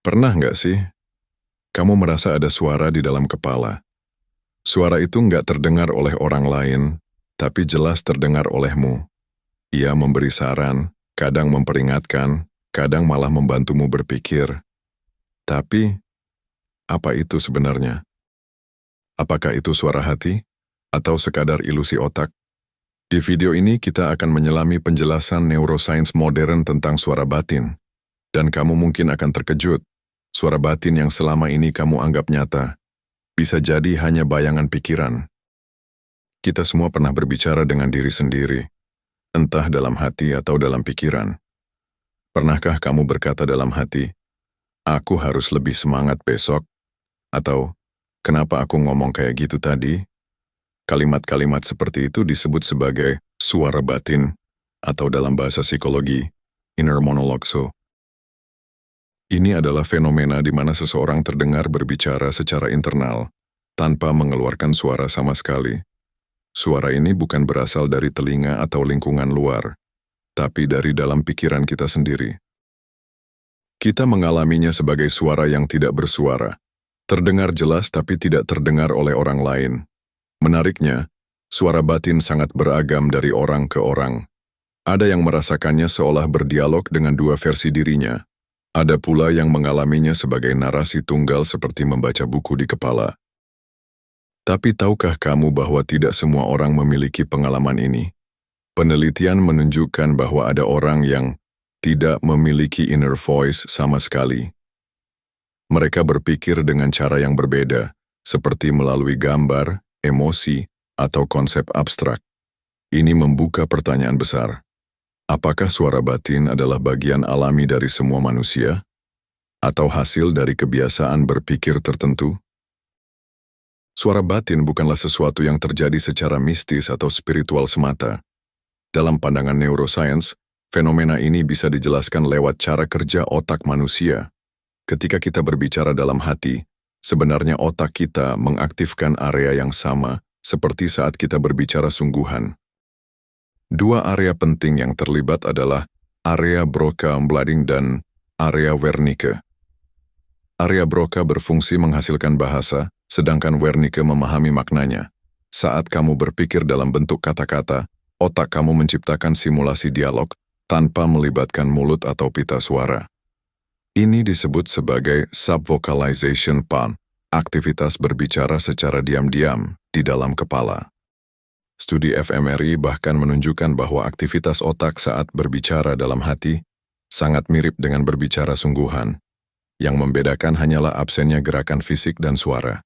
Pernah nggak sih, kamu merasa ada suara di dalam kepala? Suara itu nggak terdengar oleh orang lain, tapi jelas terdengar olehmu. Ia memberi saran, kadang memperingatkan, kadang malah membantumu berpikir. Tapi, apa itu sebenarnya? Apakah itu suara hati? Atau sekadar ilusi otak? Di video ini kita akan menyelami penjelasan neuroscience modern tentang suara batin. Dan kamu mungkin akan terkejut. Suara batin yang selama ini kamu anggap nyata, bisa jadi hanya bayangan pikiran. Kita semua pernah berbicara dengan diri sendiri, entah dalam hati atau dalam pikiran. Pernahkah kamu berkata dalam hati, "Aku harus lebih semangat besok," atau "Kenapa aku ngomong kayak gitu tadi?" Kalimat-kalimat seperti itu disebut sebagai suara batin, atau dalam bahasa psikologi, inner monologue. Ini adalah fenomena di mana seseorang terdengar berbicara secara internal, tanpa mengeluarkan suara sama sekali. Suara ini bukan berasal dari telinga atau lingkungan luar, tapi dari dalam pikiran kita sendiri. Kita mengalaminya sebagai suara yang tidak bersuara, terdengar jelas tapi tidak terdengar oleh orang lain. Menariknya, suara batin sangat beragam dari orang ke orang. Ada yang merasakannya seolah berdialog dengan dua versi dirinya. Ada pula yang mengalaminya sebagai narasi tunggal seperti membaca buku di kepala. Tapi tahukah kamu bahwa tidak semua orang memiliki pengalaman ini? Penelitian menunjukkan bahwa ada orang yang tidak memiliki inner voice sama sekali. Mereka berpikir dengan cara yang berbeda, seperti melalui gambar, emosi, atau konsep abstrak. Ini membuka pertanyaan besar. Apakah suara batin adalah bagian alami dari semua manusia? Atau hasil dari kebiasaan berpikir tertentu? Suara batin bukanlah sesuatu yang terjadi secara mistis atau spiritual semata. Dalam pandangan neuroscience, fenomena ini bisa dijelaskan lewat cara kerja otak manusia. Ketika kita berbicara dalam hati, sebenarnya otak kita mengaktifkan area yang sama seperti saat kita berbicara sungguhan. Dua area penting yang terlibat adalah area Broca Mblading dan area Wernicke. Area Broca berfungsi menghasilkan bahasa, sedangkan Wernicke memahami maknanya. Saat kamu berpikir dalam bentuk kata-kata, otak kamu menciptakan simulasi dialog tanpa melibatkan mulut atau pita suara. Ini disebut sebagai subvocalization PAN, aktivitas berbicara secara diam-diam di dalam kepala. Studi fMRI bahkan menunjukkan bahwa aktivitas otak saat berbicara dalam hati sangat mirip dengan berbicara sungguhan. Yang membedakan hanyalah absennya gerakan fisik dan suara.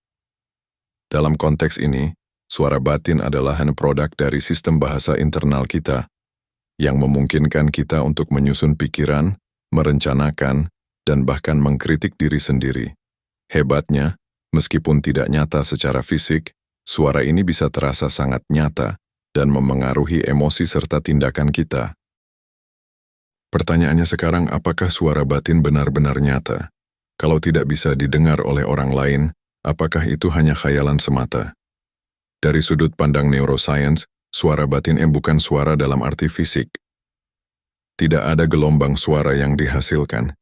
Dalam konteks ini, suara batin adalah produk dari sistem bahasa internal kita, yang memungkinkan kita untuk menyusun pikiran, merencanakan, dan bahkan mengkritik diri sendiri. Hebatnya, meskipun tidak nyata secara fisik, suara ini bisa terasa sangat nyata dan memengaruhi emosi serta tindakan kita. Pertanyaannya sekarang, apakah suara batin benar-benar nyata? Kalau tidak bisa didengar oleh orang lain, apakah itu hanya khayalan semata? Dari sudut pandang neuroscience, suara batin bukan suara dalam arti fisik. Tidak ada gelombang suara yang dihasilkan,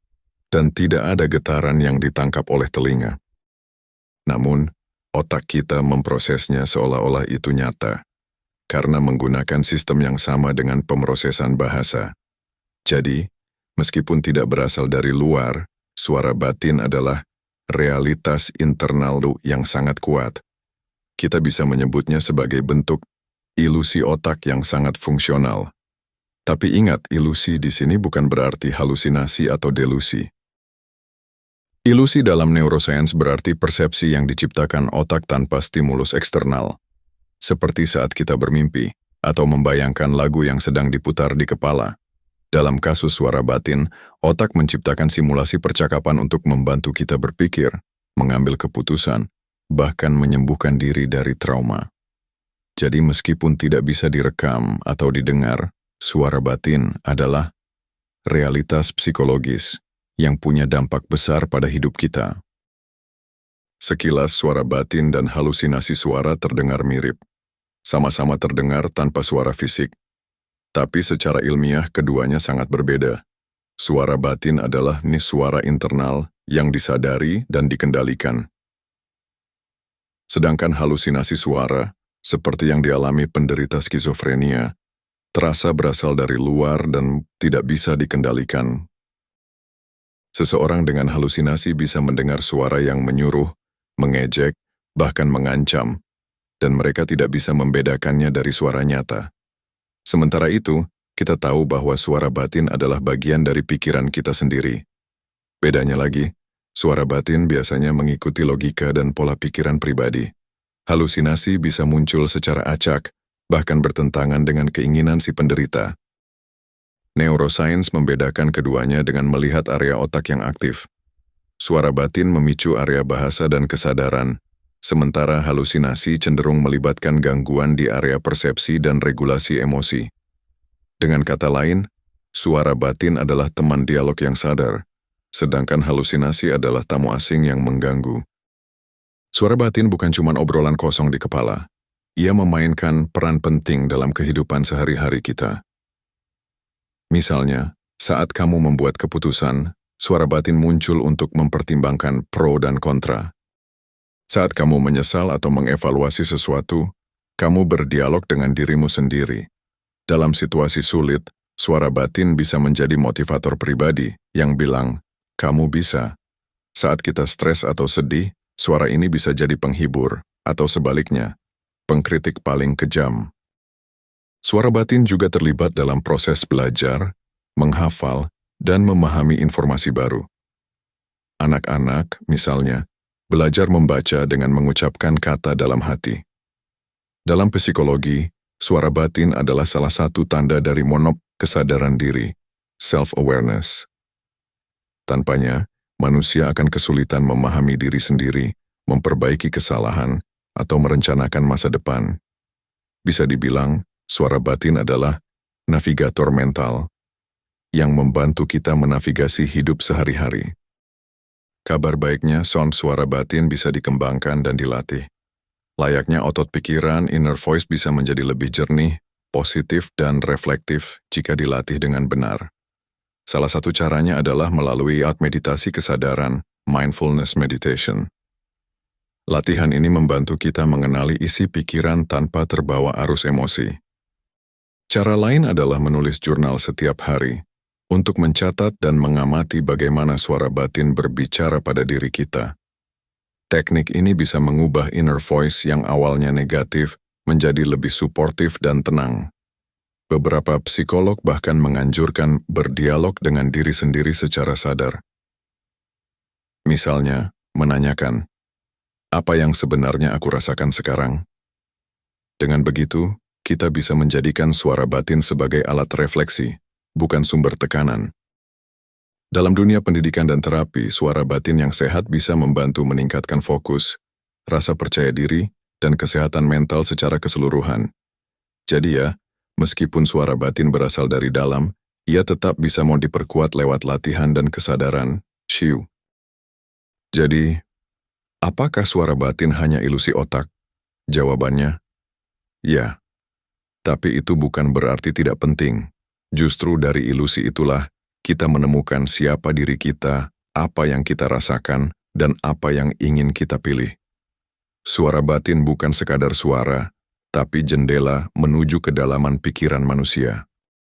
dan tidak ada getaran yang ditangkap oleh telinga. Namun, otak kita memprosesnya seolah-olah itu nyata, karena menggunakan sistem yang sama dengan pemrosesan bahasa. Jadi, meskipun tidak berasal dari luar, suara batin adalah realitas internal yang sangat kuat. Kita bisa menyebutnya sebagai bentuk ilusi otak yang sangat fungsional. Tapi ingat, ilusi di sini bukan berarti halusinasi atau delusi. Ilusi dalam neuroscience berarti persepsi yang diciptakan otak tanpa stimulus eksternal. Seperti saat kita bermimpi atau membayangkan lagu yang sedang diputar di kepala. Dalam kasus suara batin, otak menciptakan simulasi percakapan untuk membantu kita berpikir, mengambil keputusan, bahkan menyembuhkan diri dari trauma. Jadi meskipun tidak bisa direkam atau didengar, suara batin adalah realitas psikologis yang punya dampak besar pada hidup kita. Sekilas suara batin dan halusinasi suara terdengar mirip. Sama-sama terdengar tanpa suara fisik. Tapi secara ilmiah keduanya sangat berbeda. Suara batin adalah suara internal yang disadari dan dikendalikan. Sedangkan halusinasi suara, seperti yang dialami penderita skizofrenia, terasa berasal dari luar dan tidak bisa dikendalikan. Seseorang dengan halusinasi bisa mendengar suara yang menyuruh, mengejek, bahkan mengancam, dan mereka tidak bisa membedakannya dari suara nyata. Sementara itu, kita tahu bahwa suara batin adalah bagian dari pikiran kita sendiri. Bedanya lagi, suara batin biasanya mengikuti logika dan pola pikiran pribadi. Halusinasi bisa muncul secara acak, bahkan bertentangan dengan keinginan si penderita. Neuroscience membedakan keduanya dengan melihat area otak yang aktif. Suara batin memicu area bahasa dan kesadaran, sementara halusinasi cenderung melibatkan gangguan di area persepsi dan regulasi emosi. Dengan kata lain, suara batin adalah teman dialog yang sadar, sedangkan halusinasi adalah tamu asing yang mengganggu. Suara batin bukan cuma obrolan kosong di kepala. Ia memainkan peran penting dalam kehidupan sehari-hari kita. Misalnya, saat kamu membuat keputusan, suara batin muncul untuk mempertimbangkan pro dan kontra. Saat kamu menyesal atau mengevaluasi sesuatu, kamu berdialog dengan dirimu sendiri. Dalam situasi sulit, suara batin bisa menjadi motivator pribadi yang bilang, "Kamu bisa." Saat kita stres atau sedih, suara ini bisa jadi penghibur, atau sebaliknya, pengkritik paling kejam. Suara batin juga terlibat dalam proses belajar, menghafal, dan memahami informasi baru. Anak-anak, misalnya, belajar membaca dengan mengucapkan kata dalam hati. Dalam psikologi, suara batin adalah salah satu tanda dari monop kesadaran diri, self-awareness. Tanpanya, manusia akan kesulitan memahami diri sendiri, memperbaiki kesalahan, atau merencanakan masa depan. Bisa dibilang, suara batin adalah navigator mental yang membantu kita menavigasi hidup sehari-hari. Kabar baiknya, sound suara batin bisa dikembangkan dan dilatih. Layaknya otot pikiran, inner voice bisa menjadi lebih jernih, positif, dan reflektif jika dilatih dengan benar. Salah satu caranya adalah melalui meditasi kesadaran, mindfulness meditation. Latihan ini membantu kita mengenali isi pikiran tanpa terbawa arus emosi. Cara lain adalah menulis jurnal setiap hari, untuk mencatat dan mengamati bagaimana suara batin berbicara pada diri kita. Teknik ini bisa mengubah inner voice yang awalnya negatif menjadi lebih suportif dan tenang. Beberapa psikolog bahkan menganjurkan berdialog dengan diri sendiri secara sadar. Misalnya, menanyakan, "Apa yang sebenarnya aku rasakan sekarang?" Dengan begitu, kita bisa menjadikan suara batin sebagai alat refleksi, bukan sumber tekanan. Dalam dunia pendidikan dan terapi, suara batin yang sehat bisa membantu meningkatkan fokus, rasa percaya diri, dan kesehatan mental secara keseluruhan. Jadi ya, meskipun suara batin berasal dari dalam, ia tetap bisa mau diperkuat lewat latihan dan kesadaran, Shiu. Jadi, apakah suara batin hanya ilusi otak? Jawabannya, ya. Tapi itu bukan berarti tidak penting. Justru dari ilusi itulah, kita menemukan siapa diri kita, apa yang kita rasakan, dan apa yang ingin kita pilih. Suara batin bukan sekadar suara, tapi jendela menuju kedalaman pikiran manusia.